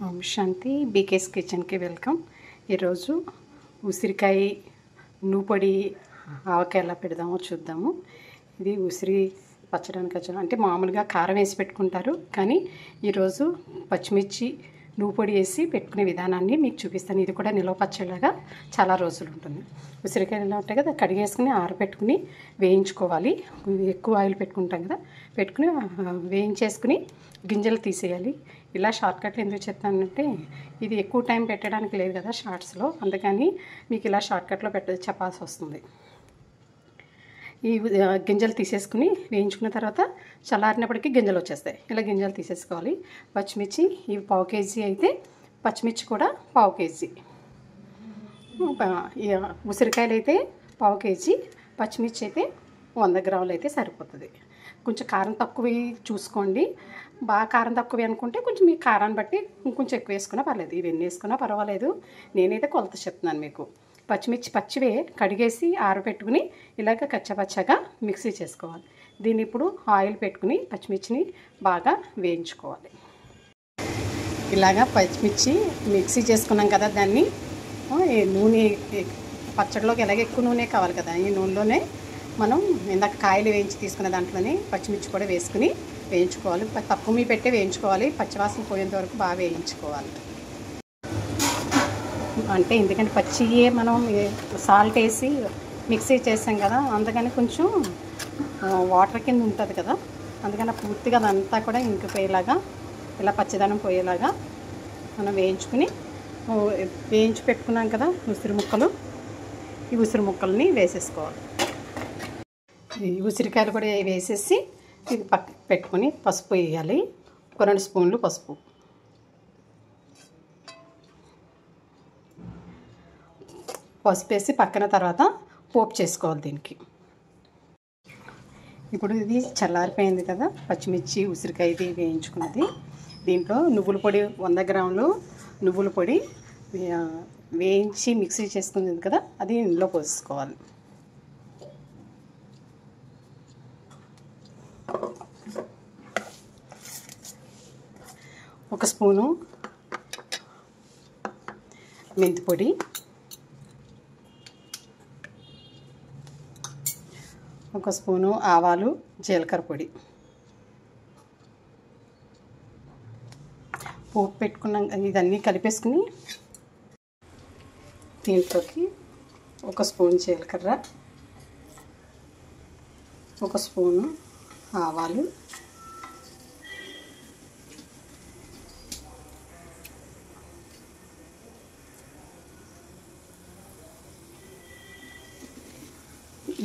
ఓం శాంతి. బీకేస్ కిచెన్కి వెల్కమ్. ఈరోజు ఉసిరికాయ నూపొడి ఆవకాయ ఎలా పెడదామో చూద్దాము. ఇది ఉసిరి పచ్చడానికి అంటే మామూలుగా కారం వేసి పెట్టుకుంటారు, కానీ ఈరోజు పచ్చిమిర్చి నూపొడి వేసి పెట్టుకునే విధానాన్ని మీకు చూపిస్తాను. ఇది కూడా నిలవ పచ్చడిలాగా చాలా రోజులు ఉంటుంది. ఉసిరికాయలు ఎలా ఉంటాయి కదా, కడిగేసుకుని ఆరబెట్టుకుని వేయించుకోవాలి. ఎక్కువ ఆయిల్ పెట్టుకుంటాం కదా, పెట్టుకుని వేయించేసుకుని గింజలు తీసేయాలి. ఇలా షార్ట్కట్లు ఎందుకు చెప్తానంటే, ఇది ఎక్కువ టైం పెట్టడానికి లేదు కదా షార్ట్స్లో, అందుకని మీకు ఇలా షార్ట్కట్లో చెప్పాల్సి వస్తుంది. ఈ గింజలు తీసేసుకుని వేయించుకున్న తర్వాత చల్లారినప్పటికీ గింజలు వచ్చేస్తాయి. ఇలా గింజలు తీసేసుకోవాలి. పచ్చిమిర్చి ఇవి 1/4 కేజీ అయితే పచ్చిమిర్చి కూడా 1/4 కేజీ. ఉసిరికాయలు అయితే 1/4 కేజీ, పచ్చిమిర్చి అయితే 100 గ్రాములు అయితే సరిపోతుంది. కొంచెం కారం తక్కువ చూసుకోండి. బాగా కారం తక్కువ అనుకుంటే కొంచెం మీ కారాన్ని బట్టి ఇంకొంచెం ఎక్కువ వేసుకున్నా పర్లేదు. ఇవన్నీ వేసుకున్నా పర్వాలేదు. నేనైతే కొలత చెప్తున్నాను మీకు. పచ్చిమిర్చి పచ్చివే కడిగేసి ఆరబెట్టుకుని ఇలాగ కచ్చపచ్చగా మిక్సీ చేసుకోవాలి. దీన్ని ఇప్పుడు ఆయిల్ పెట్టుకుని పచ్చిమిర్చిని బాగా వేయించుకోవాలి. ఇలాగా పచ్చిమిర్చి మిక్సీ చేసుకున్నాం కదా, దాన్ని నూనె పచ్చడిలోకి ఎలాగ ఎక్కువ నూనె కావాలి కదా, ఈ నూనెలోనే మనం ఇందాక కాయలు వేయించి తీసుకున్న దాంట్లోనే పచ్చిమిర్చి కూడా వేసుకుని వేయించుకోవాలి. తక్కువ మీ పెట్టే వేయించుకోవాలి. పచ్చివాసన పోయేంత వరకు బాగా వేయించుకోవాలి. అంటే ఎందుకంటే పచ్చియే మనం సాల్ట్ వేసి మిక్సీ చేసాం కదా, అందుకని కొంచెం వాటర్ కింద ఉంటుంది కదా, అందుకని పూర్తిగా అదంతా కూడా ఇంకిపోయేలాగా ఇలా పచ్చిదనం పోయేలాగా మనం వేయించి పెట్టుకున్నాం కదా ఉసిరి ముక్కలు. ఈ ఉసిరి ముక్కల్ని వేసేసుకోవాలి. ఈ ఉసిరికాయలు కూడా వేసేసి ఇది పక్క పెట్టుకొని పసుపు వేయాలి. 2 స్పూన్లు పసుపు, వేసి పక్కన తర్వాత పోపు చేసుకోవాలి దీనికి. ఇప్పుడు ఇది చల్లారిపోయింది కదా, పచ్చిమిర్చి ఉసిరికాయ ఇది వేయించుకున్నది. దీంట్లో నువ్వుల పొడి 100 గ్రాములు నువ్వుల పొడి వేయించి మిక్సీ చేసుకుంది కదా, అది ఇందులో పోసుకోవాలి. ఒక స్పూను మెంతి పొడి, ఒక స్పూను ఆవాలు జీలకర్ర పొడి, పోపు పెట్టుకున్నాం. ఇదన్నీ కలిపేసుకుని దీంట్లోకి 1 స్పూన్ జీలకర్ర, 1 స్పూను ఆవాలు,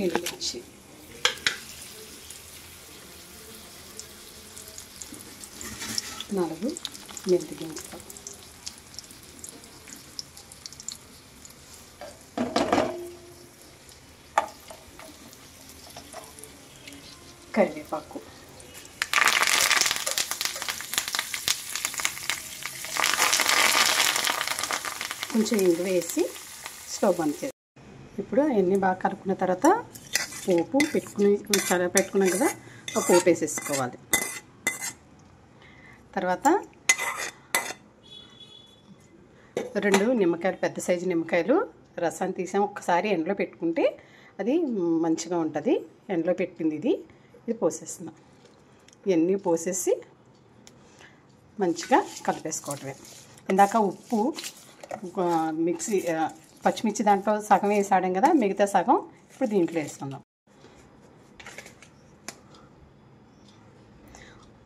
ఎండుమిర్చి, నాలుగు మెంతి గింజలు, కరివేపాకు, కొంచెం ఇంగు వేసి స్టవ్ బంద్ చేయాలి. ఇప్పుడు అవన్నీ బాగా కలుపుకున్న తర్వాత పోపు పెట్టుకున్నాం కదా, ఆ పోపు వేసేసుకోవాలి. తర్వాత 2 నిమ్మకాయలు, పెద్ద సైజు నిమ్మకాయలు రసాన్ని తీసాం. ఒక్కసారి ఎండలో పెట్టుకుంటే అది మంచిగా ఉంటుంది. ఎండలో పెట్టింది ఇది పోసేస్తున్నాం. ఇవన్నీ పోసేసి మంచిగా కలిపేసుకోవటమే. ఇందాక ఉప్పు మిక్సీ పచ్చిమిర్చి దాంట్లో సగం వేసాడం కదా, మిగతా సగం ఇప్పుడు దీంట్లో వేసుకుందాం.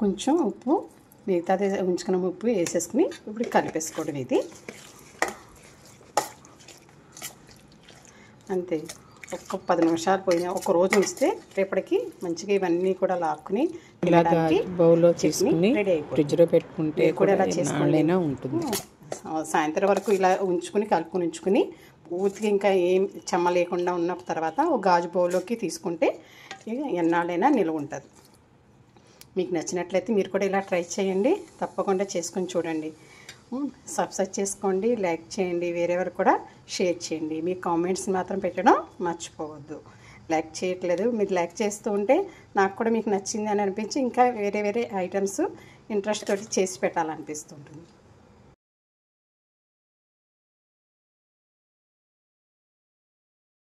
కొంచెం ఉప్పు మిగతాది ఉంచుకున్న ఉప్పు వేసేసుకుని ఇప్పుడు కలిపేసుకోవడం. ఇది అంతే. ఒక 10 నిమిషాలు పోయినా, ఒక రోజు ఉంచితే రేపటికి మంచిగా ఇవన్నీ కూడా లాక్కుని బౌల్లో చేసుకుని ఫ్రిడ్జ్లో పెట్టుకుంటే కూడా ఇలా చేసుకుని ఉంటుంది. సాయంత్రం వరకు ఇలా కలుపుకొని ఉంచుకుని పూర్తిగా ఇంకా ఏం చెమ్మ లేకుండా ఉన్న తర్వాత ఒక గాజు బౌల్లోకి తీసుకుంటే ఎన్నాళ్ళైనా నిల్వ ఉంటుంది. మీకు నచ్చినట్లయితే మీరు కూడా ఇలా ట్రై చేయండి. తప్పకుండా చేసుకొని చూడండి. సబ్స్క్రైబ్ చేసుకోండి, లైక్ చేయండి, వేరేవారు కూడా షేర్ చేయండి. మీ కామెంట్స్ మాత్రం పెట్టడం మర్చిపోవద్దు. లైక్ చేయట్లేదు, మీరు లైక్ చేస్తూ ఉంటే నాకు కూడా మీకు నచ్చింది అని అనిపించి ఇంకా వేరే ఐటమ్స్ ఇంట్రెస్ట్ తోటి చేసి పెట్టాలనిపిస్తుంటుంది.